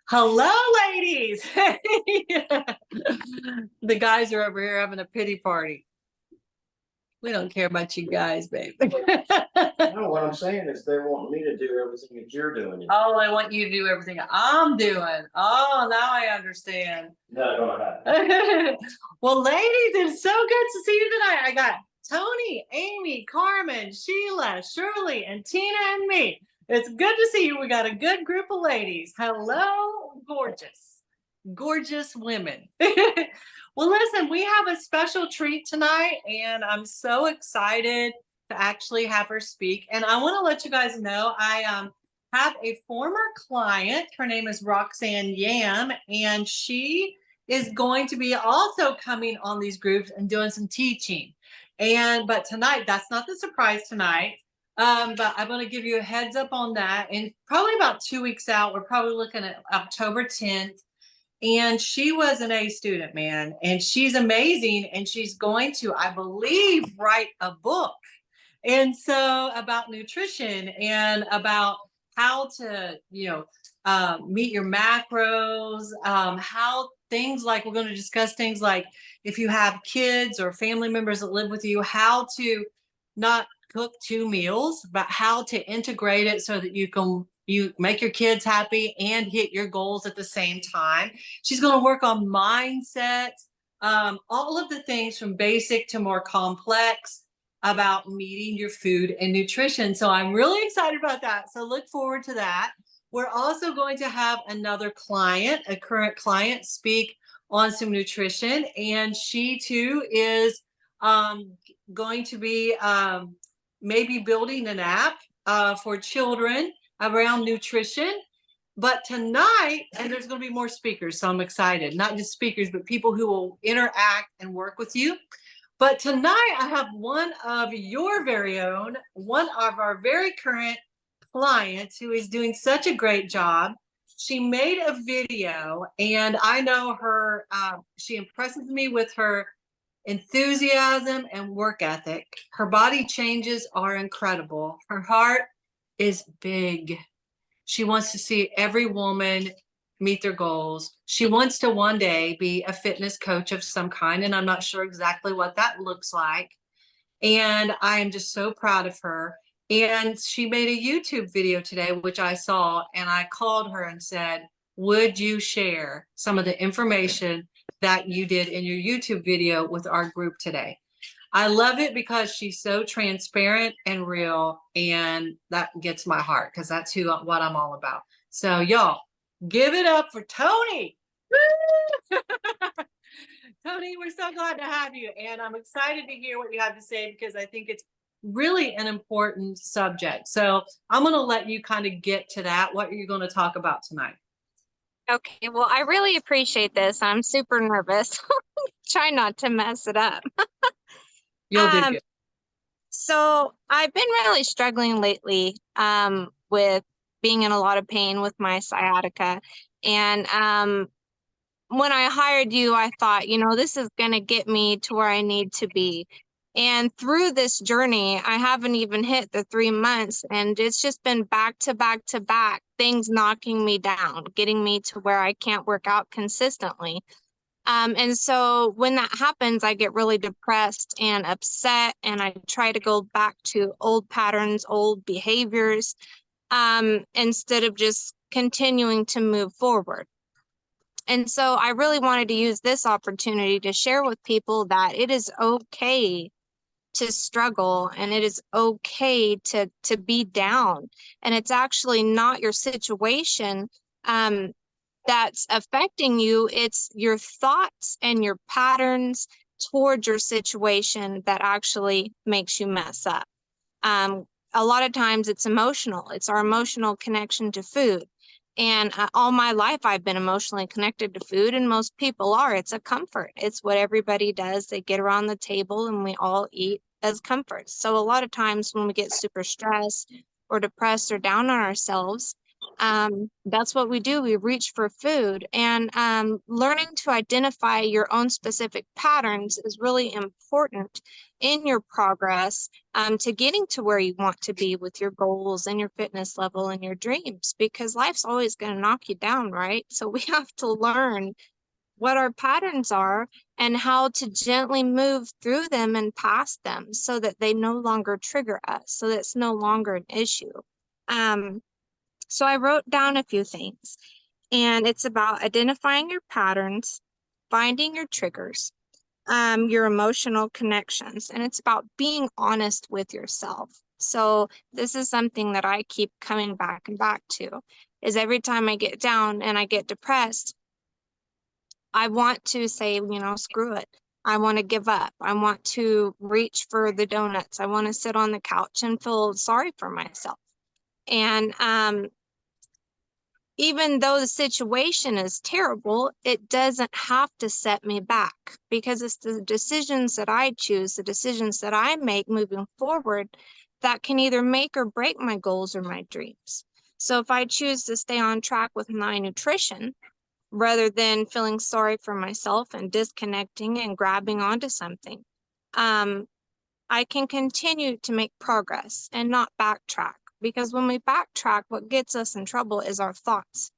Hello, ladies. The guys are over here having a pity party. We don't care about you guys, babe. No, what I'm saying is they're wanting me to do everything that you're doing. Oh, I want you to do everything I'm doing. Oh, now I understand. Not gonna happen. Well, ladies, it's so good to see you tonight. I got Tony, Amy, Carmen, Sheila, Shirley, and Tina and me. It's good to see you. We got a good group of ladies. Hello, gorgeous, gorgeous women. Well, listen, we have a special treat tonight, and I'm so excited to actually have her speak. And I want to let you guys know I have a former client. Her name is Roxanne Yam, and she is going to be also coming on these groups and doing some teaching. But tonight, that's not the surprise tonight. But I'm going to give you a heads up on that. And probably about 2 weeks out, we're probably looking at October 10th. And she was an A student, man, and she's amazing. And she's going to, I believe, write a book. And so about nutrition and about how to, meet your macros, how things like we're going to discuss things like if you have kids or family members that live with you, how to not cook 2 meals, but how to integrate it so that you make your kids happy and hit your goals at the same time. She's going to work on mindset, all of the things from basic to more complex about meeting your food and nutrition. So I'm really excited about that. So look forward to that. We're also going to have another client, a current client, speak on some nutrition. And she too is going to be maybe building an app for children around nutrition. But tonight, and there's going to be more speakers, so I'm excited. Not just speakers, but people who will interact and work with you. But tonight, I have one of your very own, one of our very current clients who is doing such a great job. She made a video, and I know her, she impresses me with her enthusiasm and work ethic. Her body changes are incredible. Her heart is big. She wants to see every woman meet their goals. She wants to one day be a fitness coach of some kind, and I'm not sure exactly what that looks like. And I am just so proud of her. And she made a YouTube video today, which I saw, and I called her and said, would you share some of the information that you did in your YouTube video with our group today? I love it because she's so transparent and real, and that gets my heart because that's what I'm all about. So y'all, give it up for Tony. Tony, we're so glad to have you, and I'm excited to hear what you have to say because I think it's really an important subject. So I'm going to let you kind of get to that. What are you going to talk about tonight? Okay, well, I really appreciate this. I'm super nervous. Try not to mess it up. You'll do good. So I've been really struggling lately with being in a lot of pain with my sciatica. And when I hired you, I thought, this is going to get me to where I need to be. And through this journey, I haven't even hit the 3 months, and it's just been back to back to back, things knocking me down, getting me to where I can't work out consistently. And so when that happens, I get really depressed and upset, and I try to go back to old patterns, old behaviors, instead of just continuing to move forward. And so I really wanted to use this opportunity to share with people that it is okay to struggle, and it is okay to be down. And it's actually not your situation that's affecting you. It's your thoughts and your patterns towards your situation that actually makes you mess up. A lot of times it's emotional. It's our emotional connection to food. And all my life, I've been emotionally connected to food, and most people are. It's a comfort. It's what everybody does. They get around the table and we all eat as comfort. So a lot of times when we get super stressed or depressed or down on ourselves, That's what we do. We reach for food, and learning to identify your own specific patterns is really important in your progress to getting to where you want to be with your goals and your fitness level and your dreams, because life's always going to knock you down, right? So we have to learn what our patterns are and how to gently move through them and past them so that they no longer trigger us, so that it's no longer an issue. So I wrote down a few things, and it's about identifying your patterns, finding your triggers, your emotional connections, and it's about being honest with yourself. So this is something that I keep coming back and back to, is every time I get down and I get depressed, I want to say, screw it. I want to give up. I want to reach for the donuts. I want to sit on the couch and feel sorry for myself. And even though the situation is terrible, it doesn't have to set me back, because it's the decisions that I choose, the decisions that I make moving forward, that can either make or break my goals or my dreams. So if I choose to stay on track with my nutrition, rather than feeling sorry for myself and disconnecting and grabbing onto something, I can continue to make progress and not backtrack. Because when we backtrack, what gets us in trouble is our thoughts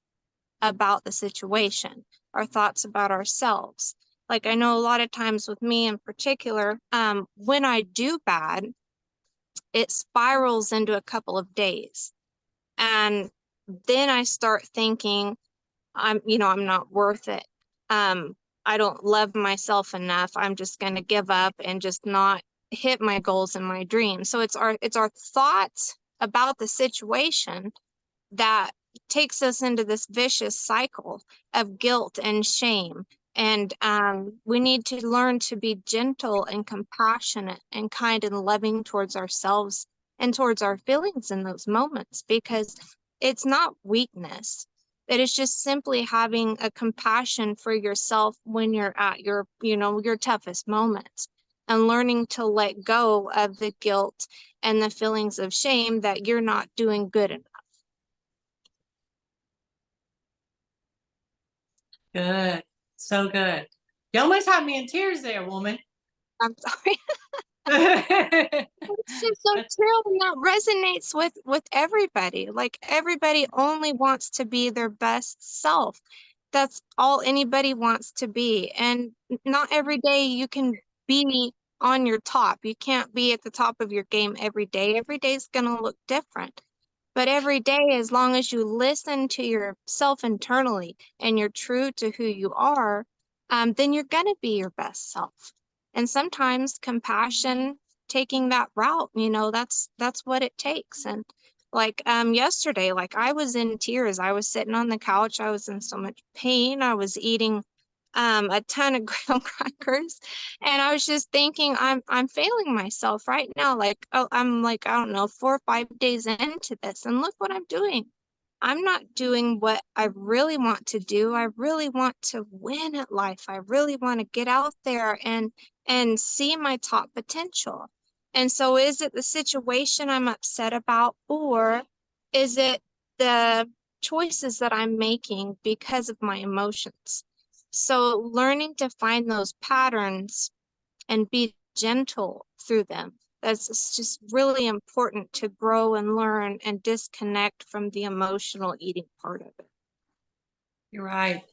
about the situation, our thoughts about ourselves. Like, I know a lot of times with me in particular, when I do bad, it spirals into a couple of days. And then I start thinking, I'm not worth it. I don't love myself enough. I'm just going to give up and just not hit my goals and my dreams. So it's our thoughts about the situation that takes us into this vicious cycle of guilt and shame. And we need to learn to be gentle and compassionate and kind and loving towards ourselves and towards our feelings in those moments, because it's not weakness. It is just simply having a compassion for yourself when you're at your toughest moments, and learning to let go of the guilt and the feelings of shame that you're not doing good enough. Good. So good. You almost had me in tears there, woman. I'm sorry. It's just so true, and that resonates with everybody. Like, everybody only wants to be their best self. That's all anybody wants to be. And not every day you can be on your top. You can't be at the top of your game every day. Every day is going to look different. But every day, as long as you listen to yourself internally and you're true to who you are, then you're going to be your best self. And sometimes compassion, taking that route, that's what it takes. And like yesterday, like, I was in tears. I was sitting on the couch. I was in so much pain. I was eating a ton of graham crackers, and I was just thinking, I'm failing myself right now. Like, oh, I'm like, I don't know, 4 or 5 days into this, and look what I'm doing. I'm not doing what I really want to do. I really want to win at life. I really want to get out there and see my top potential. And so, is it the situation I'm upset about, or is it the choices that I'm making because of my emotions? So learning to find those patterns and be gentle through them, it's just really important to grow and learn and disconnect from the emotional eating part of it. You're right.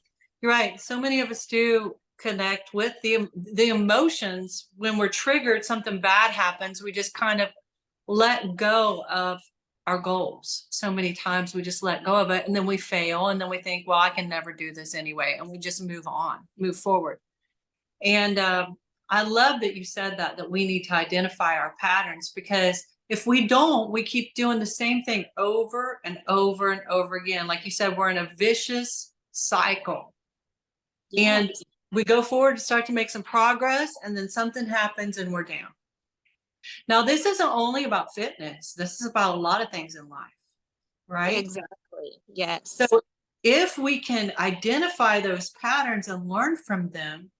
You're right. So many of us do connect with the emotions when we're triggered, something bad happens, we just kind of let go of our goals. So many times we just let go of it, and then we fail, and then we think, well, I can never do this anyway, and we just move on, move forward. And I love that you said that we need to identify our patterns, because if we don't, we keep doing the same thing over and over and over again. Like you said, we're in a vicious cycle. Yeah. And we go forward, start to make some progress, and then something happens and we're down. Now, this isn't only about fitness. This is about a lot of things in life, right? Exactly. Yes. So if we can identify those patterns and learn from them,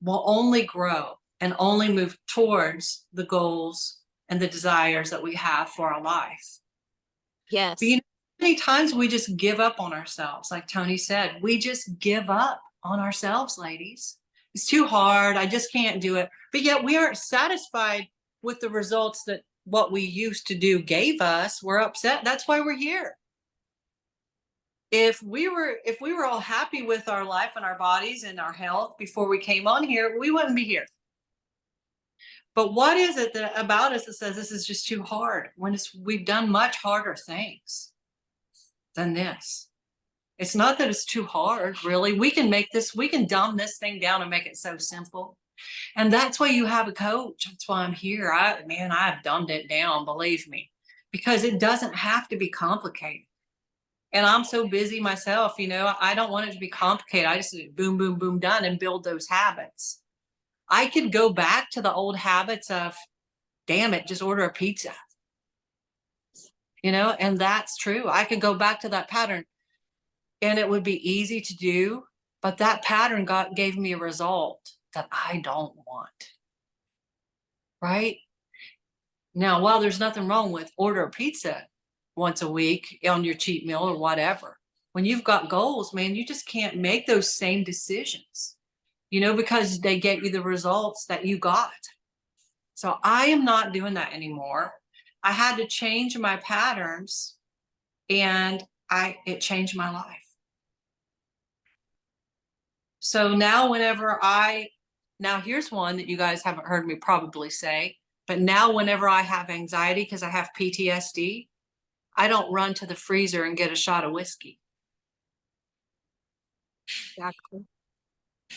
we'll only grow and only move towards the goals and the desires that we have for our life. Yes. But many times we just give up on ourselves? Like Tony said, we just give up on ourselves, ladies. It's too hard. I just can't do it. But yet we aren't satisfied with the results that what we used to do gave us. We're upset. That's why we're here. If we were all happy with our life and our bodies and our health before we came on here, we wouldn't be here. But what is it that about us that says this is just too hard when we've done much harder things than this? It's not that it's too hard, really. We can dumb this thing down and make it so simple. And that's why you have a coach. That's why I'm here. I've dumbed it down, believe me, because it doesn't have to be complicated. And I'm so busy myself, I don't want it to be complicated. I just boom, boom, boom, done and build those habits. I could go back to the old habits of, damn it, just order a pizza. And that's true. I could go back to that pattern and it would be easy to do, but that pattern gave me a result that I don't want. Right? Now, while there's nothing wrong with order a pizza once a week on your cheat meal or whatever, when you've got goals, man, you just can't make those same decisions, because they get you the results that you got. So I am not doing that anymore. I had to change my patterns and it changed my life. So now now here's one that you guys haven't heard me probably say, but now whenever I have anxiety because I have PTSD, I don't run to the freezer and get a shot of whiskey. Exactly.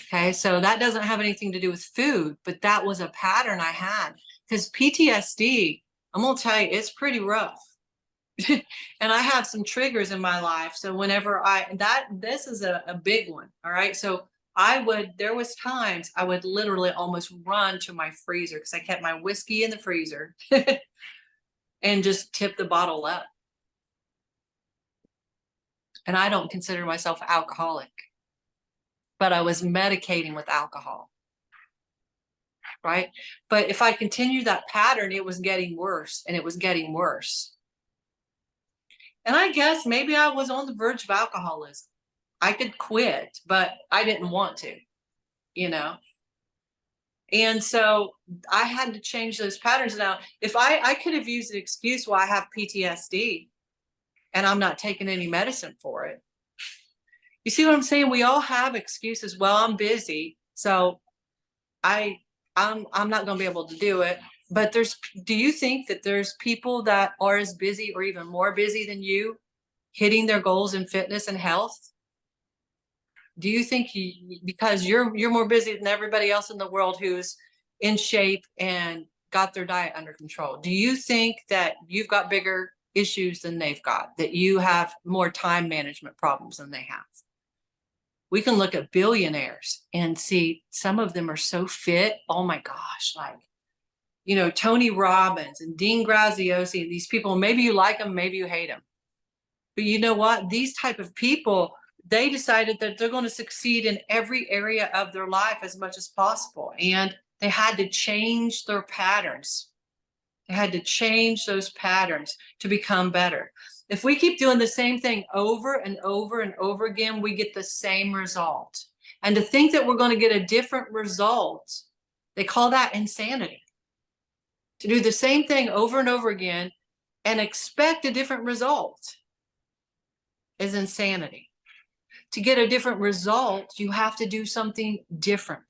Okay, so that doesn't have anything to do with food, but that was a pattern I had because PTSD, I'm gonna tell you, it's pretty rough. And I have some triggers in my life. So whenever this is a big one. All right. So there was times I would literally almost run to my freezer because I kept my whiskey in the freezer and just tip the bottle up. And I don't consider myself alcoholic, but I was medicating with alcohol. Right. But if I continued that pattern, it was getting worse and it was getting worse. And I guess maybe I was on the verge of alcoholism. I could quit, but I didn't want to, And so I had to change those patterns. Now, if I could have used an excuse why I have PTSD and I'm not taking any medicine for it. You see what I'm saying? We all have excuses. Well, I'm busy, so I'm not going to be able to do it. But do you think that there's people that are as busy or even more busy than you hitting their goals in fitness and health? Do you think because you're more busy than everybody else in the world who's in shape and got their diet under control, do you think that you've got bigger issues than they've got, that you have more time management problems than they have? We can look at billionaires and see some of them are so fit. Oh my gosh, like, Tony Robbins and Dean Graziosi, these people, maybe you like them, maybe you hate them. But you know what? These type of people, they decided that they're going to succeed in every area of their life as much as possible. And they had to change their patterns. They had to change those patterns to become better. If we keep doing the same thing over and over and over again, we get the same result. And to think that we're going to get a different result, they call that insanity. To do the same thing over and over again and expect a different result is insanity. To get a different result, you have to do something different,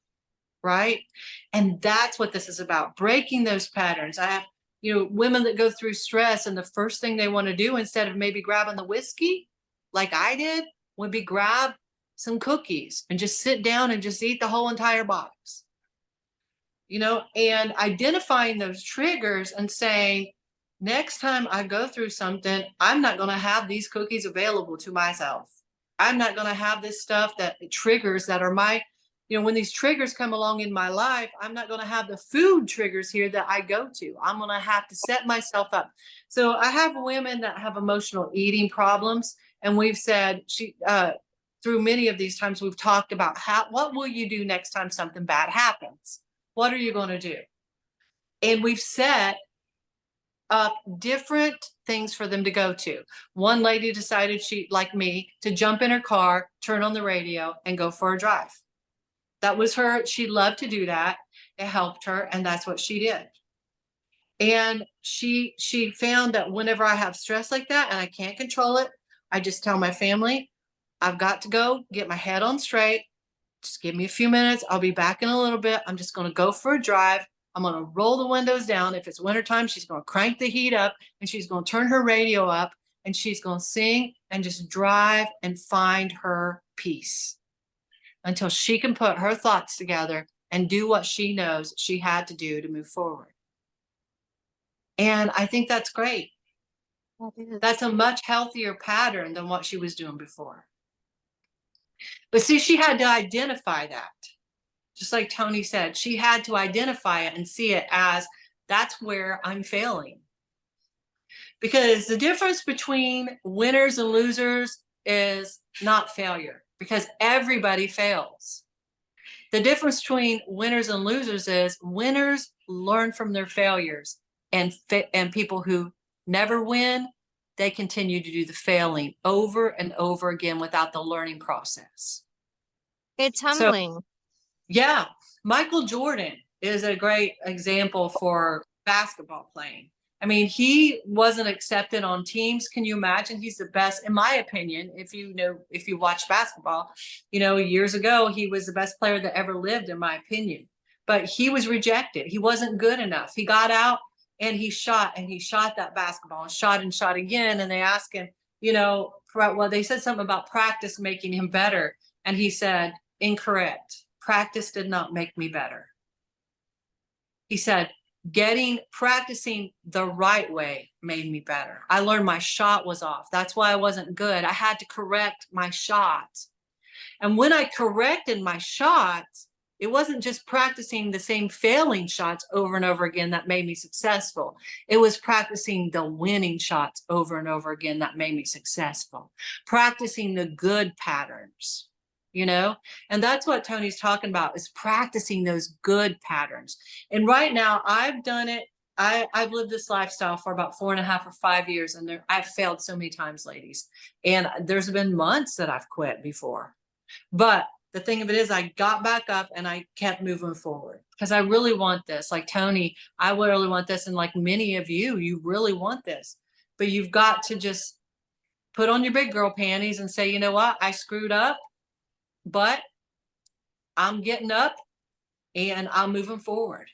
right? And that's what this is about, breaking those patterns. I have, women that go through stress and the first thing they want to do instead of maybe grabbing the whiskey, like I did, would be grab some cookies and just sit down and just eat the whole entire box. And identifying those triggers and saying, next time I go through something, I'm not going to have these cookies available to myself. I'm not going to have this stuff that triggers that are when these triggers come along in my life, I'm not going to have the food triggers here that I go to. I'm going to have to set myself up. So I have women that have emotional eating problems. And we've said, through many of these times, we've talked about what will you do next time something bad happens? What are you going to do? And we've set up different things for them to go to. One lady decided she, like me, to jump in her car, turn on the radio, and go for a drive. That was her. She loved to do that. It helped her, and that's what she did. And she found that whenever I have stress like that and I can't control it, I just tell my family, I've got to go get my head on straight. Just give me a few minutes. I'll be back in a little bit. I'm just going to go for a drive. I'm going to roll the windows down. If it's wintertime, she's going to crank the heat up and she's going to turn her radio up and she's going to sing and just drive and find her peace until she can put her thoughts together and do what she knows she had to do to move forward. And I think that's great. That's a much healthier pattern than what she was doing before. But see, she had to identify that. Just like Tony said, she had to identify it and see it as that's where I'm failing. Because the difference between winners and losers is not failure, because everybody fails. The difference between winners and losers is winners learn from their failures, and people who never win, they continue to do the failing over and over again without the learning process. It's humbling. So, yeah, Michael Jordan is a great example for basketball playing. I mean, he wasn't accepted on teams. Can you imagine? He's the best, in my opinion, if you watch basketball, years ago, he was the best player that ever lived, in my opinion. But he was rejected. He wasn't good enough. He got out and he shot that basketball and shot again. And they asked him, well, they said something about practice making him better. And he said, incorrect. Practice did not make me better. He said, practicing the right way made me better. I learned my shot was off. That's why I wasn't good. I had to correct my shot. And when I corrected my shot, it wasn't just practicing the same failing shots over and over again that made me successful. It was practicing the winning shots over and over again that made me successful. Practicing the good patterns. And that's what Tony's talking about, is practicing those good patterns. And right now I've done it. I've lived this lifestyle for about 4.5 or 5 years, and I've failed so many times, ladies. And there's been months that I've quit before. But the thing of it is, I got back up and I kept moving forward because I really want this. Like Tony, I really want this. And like many of you, you really want this. But you've got to just put on your big girl panties and say, you know what? I screwed up. But I'm getting up and I'm moving forward.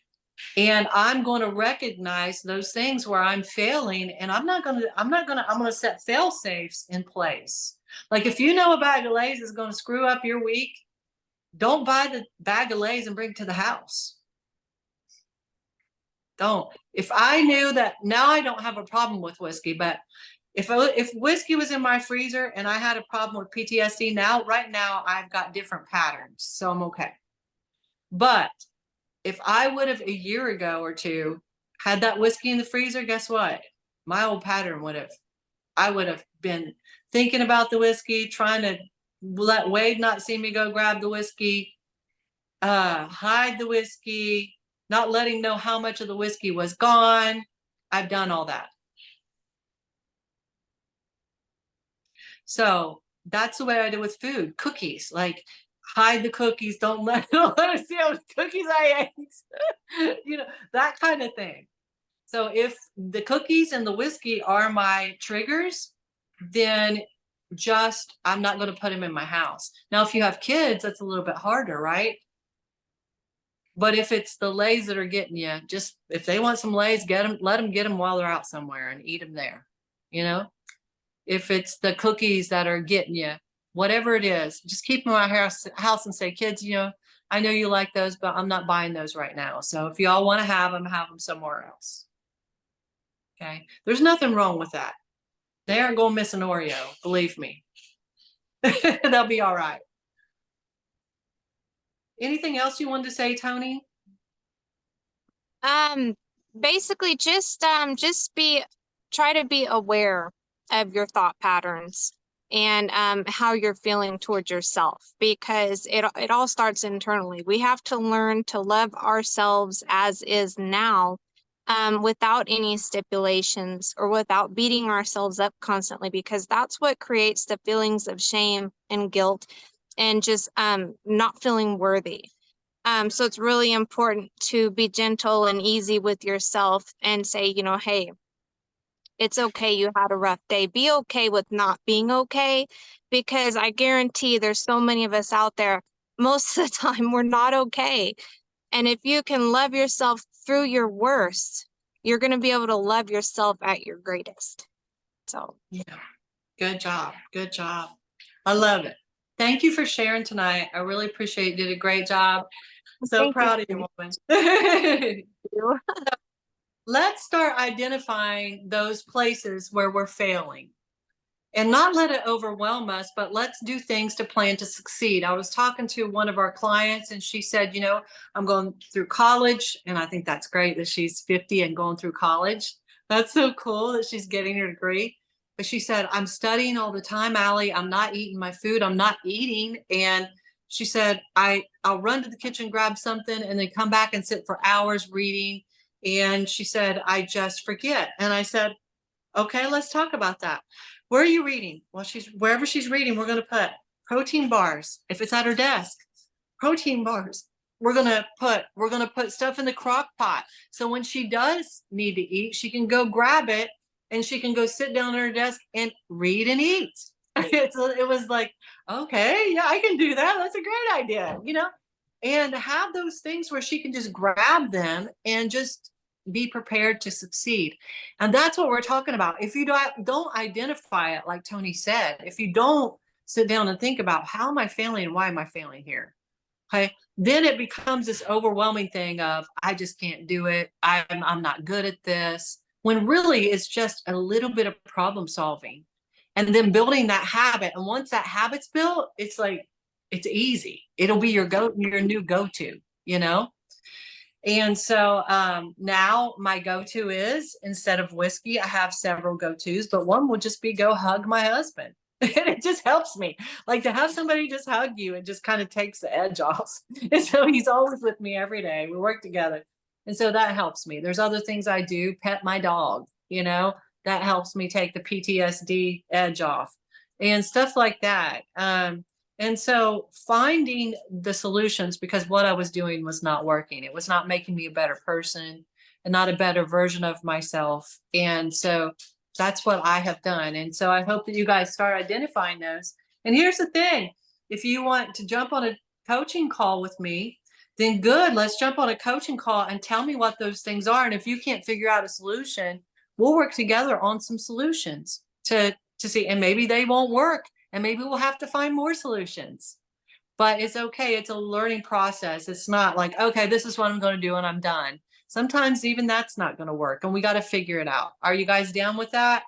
And I'm going to recognize those things where I'm failing, and I'm going to set fail safes in place. Like if you know a bag of Lay's is going to screw up your week, don't buy the bag of Lay's and bring it to the house. Don't. If I knew that, now I don't have a problem with whiskey, but if whiskey was in my freezer and I had a problem with PTSD, right now I've got different patterns, so I'm okay. But if I would have a year ago or two had that whiskey in the freezer, guess what? My old pattern I would have been thinking about the whiskey, trying to let Wade not see me go grab the whiskey, hide the whiskey, not letting him know how much of the whiskey was gone. I've done all that. So that's the way I do with food. Cookies, like hide the cookies. Don't let her see how much cookies I ate. That kind of thing. So if the cookies and the whiskey are my triggers, then I'm not going to put them in my house. Now, if you have kids, that's a little bit harder, right? But if it's the Lay's that are getting you, just if they want some Lay's, let them get them while they're out somewhere and eat them there. If it's the cookies that are getting you, whatever it is, just keep them in my house and say, kids, I know you like those, but I'm not buying those right now. So if y'all want to have them somewhere else. Okay. There's nothing wrong with that. They aren't going to miss an Oreo, believe me. They'll be all right. Anything else you wanted to say, Tony? Basically just try to be aware of your thought patterns and how you're feeling towards yourself, because it all starts internally. We have to learn to love ourselves as is now without any stipulations or without beating ourselves up constantly, because that's what creates the feelings of shame and guilt and just not feeling worthy. So it's really important to be gentle and easy with yourself and say, you know, hey, it's okay, you had a rough day. Be okay with not being okay, because I guarantee there's so many of us out there, most of the time we're not okay. And if you can love yourself through your worst, you're going to be able to love yourself at your greatest. So, Yeah. Good job. Good job. I love it. Thank you for sharing tonight. I really appreciate you. Did a great job. So thank proud of you, woman. you. Let's start identifying those places where we're failing and not let it overwhelm us, but let's do things to plan to succeed. I was talking to one of our clients and she said, you know, I'm going through college, and I think that's great that she's 50 and going through college. That's so cool that she's getting her degree. But she said, I'm studying all the time, Allie. I'm not eating my food. I'm not eating. And she said, I'll run to the kitchen, grab something, and then come back and sit for hours reading. And she said, I just forget. And I said, okay, let's talk about that. Where are you reading? Well, wherever she's reading, we're going to put protein bars. If it's at her desk, protein bars. We're going to put stuff in the crock pot. So when she does need to eat, she can go grab it and she can go sit down at her desk and read and eat. It was like, okay, yeah, I can do that. That's a great idea, you know, and have those things where she can just grab them and just be prepared to succeed. And that's what we're talking about. If you don't identify it, like Tony said, if you don't sit down and think about how am I failing and why am I failing here? Okay. Then it becomes this overwhelming thing of, I just can't do it. I'm not good at this. When really it's just a little bit of problem solving and then building that habit. And once that habit's built, it's like, it's easy. It'll be your new go-to, you know? And so now my go-to is, instead of whiskey, I have several go-tos, but one would just be go hug my husband. And it just helps me. Like, to have somebody just hug you, it just kind of takes the edge off. And so he's always with me every day. We work together. And so that helps me. There's other things I do, pet my dog, you know, that helps me take the PTSD edge off and stuff like that. And so finding the solutions, because what I was doing was not working. It was not making me a better person and not a better version of myself. And so that's what I have done. And so I hope that you guys start identifying those. And here's the thing. If you want to jump on a coaching call with me, then good. Let's jump on a coaching call and tell me what those things are. And if you can't figure out a solution, we'll work together on some solutions to see, and maybe they won't work. And maybe we'll have to find more solutions, but it's okay. It's a learning process. It's not like, okay, this is what I'm going to do and I'm done. Sometimes even that's not going to work and we got to figure it out. Are you guys down with that?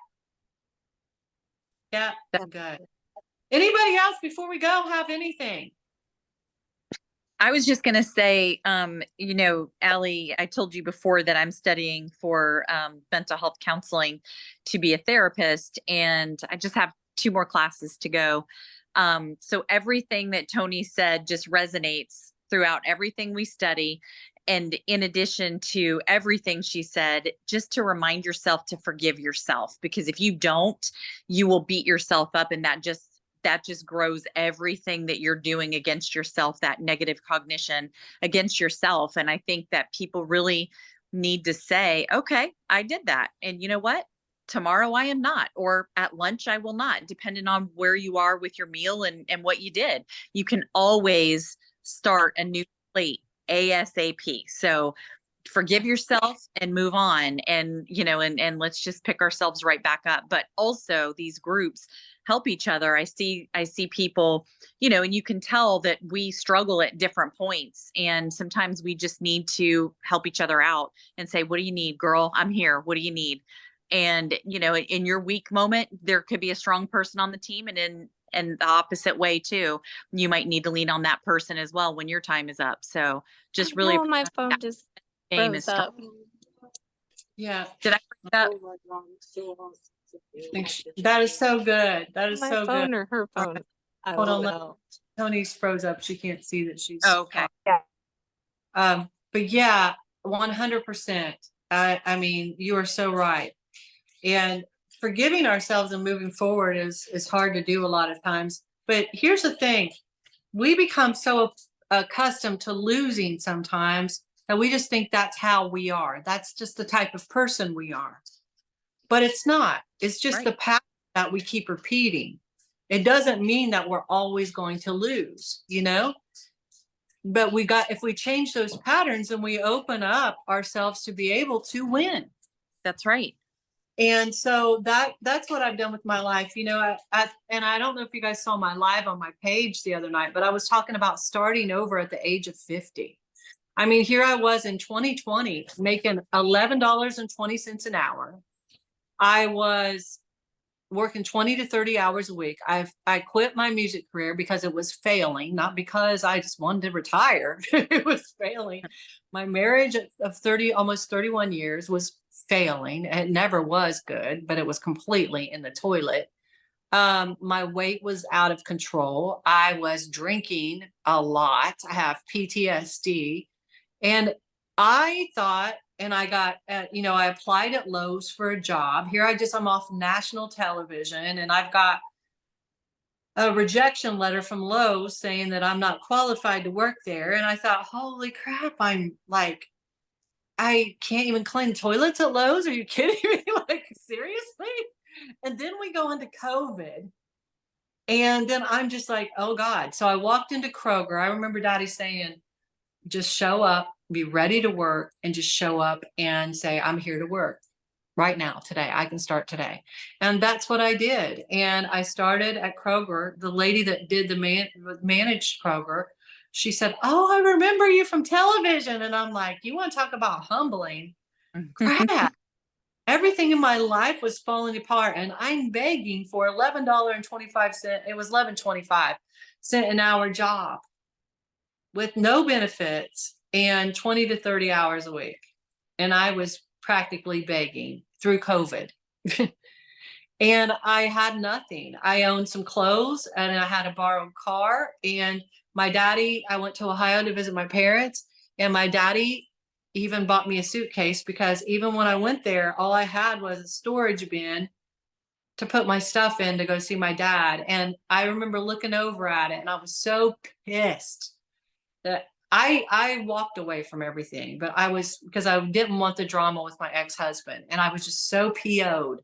Yeah, good. Anybody else before we go have anything? I was just going to say, you know, Allie, I told you before that I'm studying for mental health counseling to be a therapist, and I just have 2 more classes to go. So everything that Tony said just resonates throughout everything we study. And in addition to everything she said, just to remind yourself to forgive yourself, because if you don't, you will beat yourself up, and that just grows everything that you're doing against yourself, that negative cognition against yourself. And I think that people really need to say, okay, I did that. And you know what? Tomorrow I am not, or at lunch I will not, depending on where you are with your meal and what you did. You can always start a new plate ASAP. So forgive yourself and move on, and you know, and let's just pick ourselves right back up. But also these groups help each other. I see people, you know, and you can tell that we struggle at different points, and sometimes we just need to help each other out and say, what do you need, girl? I'm here. What do you need? And you know, in your weak moment, there could be a strong person on the team, and the opposite way too. You might need to lean on that person as well when your time is up. So just really, Oh, my phone just froze up. Yeah. Did I bring that? That is so good. That is My so phone good. or her phone? I Hold don't on, know. Tony's froze up. She can't see that she's. Oh, okay. But yeah, 100%. I mean, you are so right. And forgiving ourselves and moving forward is hard to do a lot of times. But here's the thing. We become so accustomed to losing sometimes that we just think that's how we are. That's just the type of person we are. But it's not. It's just Right. the pattern that we keep repeating. It doesn't mean that we're always going to lose, you know? But if we change those patterns and we open up ourselves to be able to win. That's right. And so that's what I've done with my life. You know, and I don't know if you guys saw my live on my page the other night, but I was talking about starting over at the age of 50. I mean, here I was in 2020 making $11.20 an hour. I was working 20 to 30 hours a week. I quit my music career because it was failing, not because I just wanted to retire. It was failing. My marriage of 30, almost 31 years was failing. It never was good, but it was completely in the toilet. My weight was out of control. I was drinking a lot. I have PTSD. And I thought, and I got, I applied at Lowe's for a job. Here I'm off national television, and I've got a rejection letter from Lowe's saying that I'm not qualified to work there. And I thought, holy crap, I'm like, I can't even clean toilets at Lowe's. Are you kidding me? Like, seriously? And then we go into COVID. And then I'm just like, oh God. So I walked into Kroger. I remember Daddy saying, just show up, be ready to work, and just show up and say, I'm here to work right now, today. I can start today. And that's what I did. And I started at Kroger. The lady that did managed Kroger, she said, oh, I remember you from television. And I'm like, you want to talk about humbling? Crap. Everything in my life was falling apart, and I'm begging for $11.25. It was $11.25 an hour job with no benefits and 20 to 30 hours a week. And I was practically begging through COVID. And I had nothing. I owned some clothes, and I had a borrowed car. And my daddy, I went to Ohio to visit my parents, and my daddy even bought me a suitcase, because even when I went there, all I had was a storage bin to put my stuff in to go see my dad. And I remember looking over at it, and I was so pissed that I walked away from everything. But because I didn't want the drama with my ex-husband, and I was just so PO'd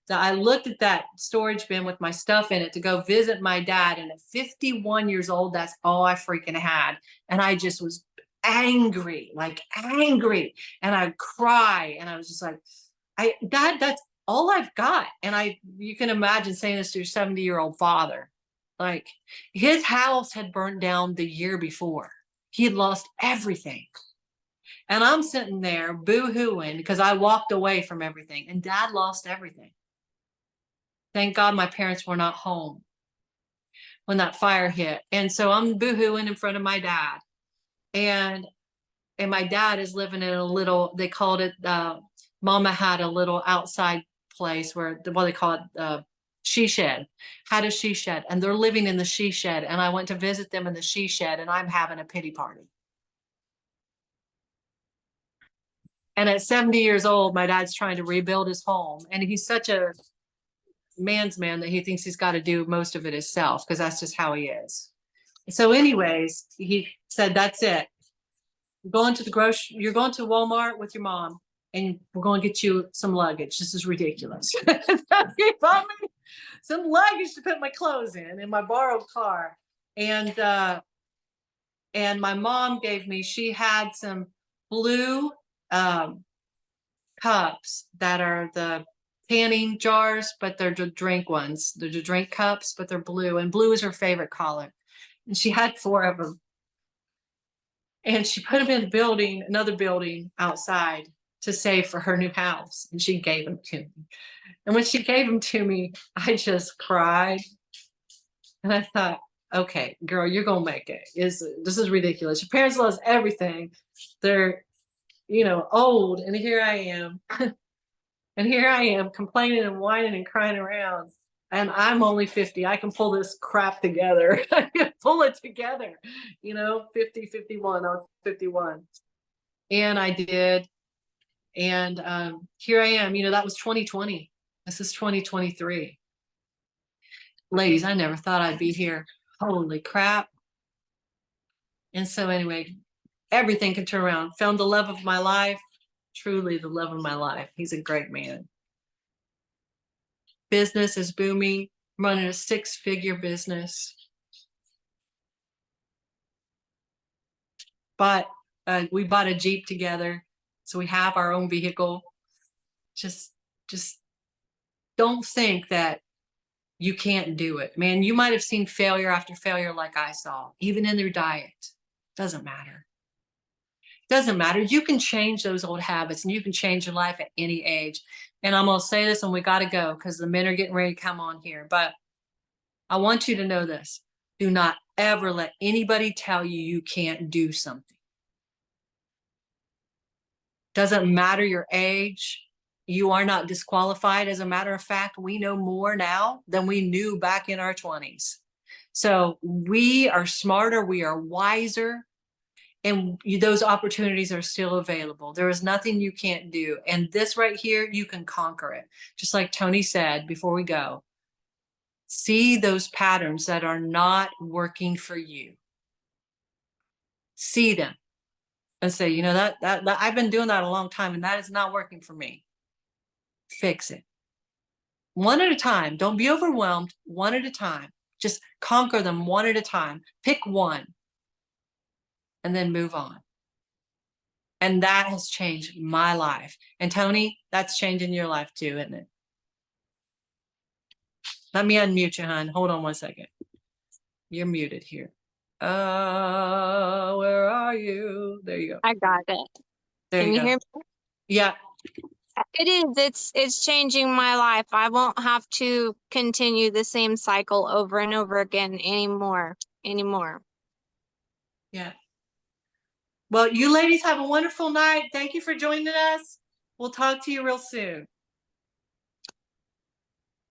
that I looked at that storage bin with my stuff in it to go visit my dad. And at 51 years old, that's all I freaking had. And I just was angry. And I'd cry, and I was just like, Dad, that's all I've got. And you can imagine saying this to your 70-year-old father. Like, his house had burnt down the year before. He had lost everything. And I'm sitting there boo-hooing because I walked away from everything, and Dad lost everything. Thank God my parents were not home when that fire hit. And so I'm boo-hooing in front of my dad. And my dad is living in a little, they called it, Mama had a little outside place where, what they call it, she shed, had a she shed, and they're living in the she shed. And I went to visit them in the she shed, and I'm having a pity party. And at 70 years old, my dad's trying to rebuild his home. And he's such a man's man that he thinks he's got to do most of it himself, because that's just how he is. So anyways, he said, that's it. You're going to Walmart with your mom, and we're going to get you some luggage. This is ridiculous. He bought me some luggage to put my clothes in my borrowed car. And my mom gave me, she had some blue cups that are the canning jars, but they're the drink ones. They're the drink cups, but they're blue, and blue is her favorite color. And she had 4 of them. And she put them in another building outside to save for her new house. And she gave them to me. And when she gave them to me, I just cried. And I thought, okay, girl, you're going to make it. This is ridiculous. Your parents lost everything. They're, old. And here I am. And here I am complaining and whining and crying around. And I'm only 50. I can pull this crap together. I can pull it together. 50, 51. I was 51. And I did. And here I am, that was 2020. This is 2023. Ladies, I never thought I'd be here. Holy crap. And so anyway, everything can turn around. Found the love of my life, truly the love of my life. He's a great man. Business is booming, running a 6-figure business. But we bought a Jeep together, so we have our own vehicle. Just don't think that you can't do it. Man, you might have seen failure after failure like I saw, even in their diet. Doesn't matter. Doesn't matter. You can change those old habits and you can change your life at any age. And I'm going to say this and we got to go because the men are getting ready to come on here. But I want you to know this. Do not ever let anybody tell you you can't do something. Doesn't matter your age. You are not disqualified. As a matter of fact, we know more now than we knew back in our 20s. So we are smarter, we are wiser, and those opportunities are still available. There is nothing you can't do. And this right here, you can conquer it. Just like Tony said before we go, see those patterns that are not working for you. See them and say, that I've been doing that a long time and that is not working for me. Fix it. One at a time. Don't be overwhelmed. One at a time. Just conquer them one at a time. Pick one and then move on. And that has changed my life. And Tony, that's changing your life too, isn't it? Let me unmute you, hon. Hold on one second. You're muted here. Where are you? There you go. I got it. There Can you go. hear me? Yeah. It is. It's changing my life. I won't have to continue the same cycle over and over again anymore. Yeah. Well, you ladies have a wonderful night. Thank you for joining us. We'll talk to you real soon.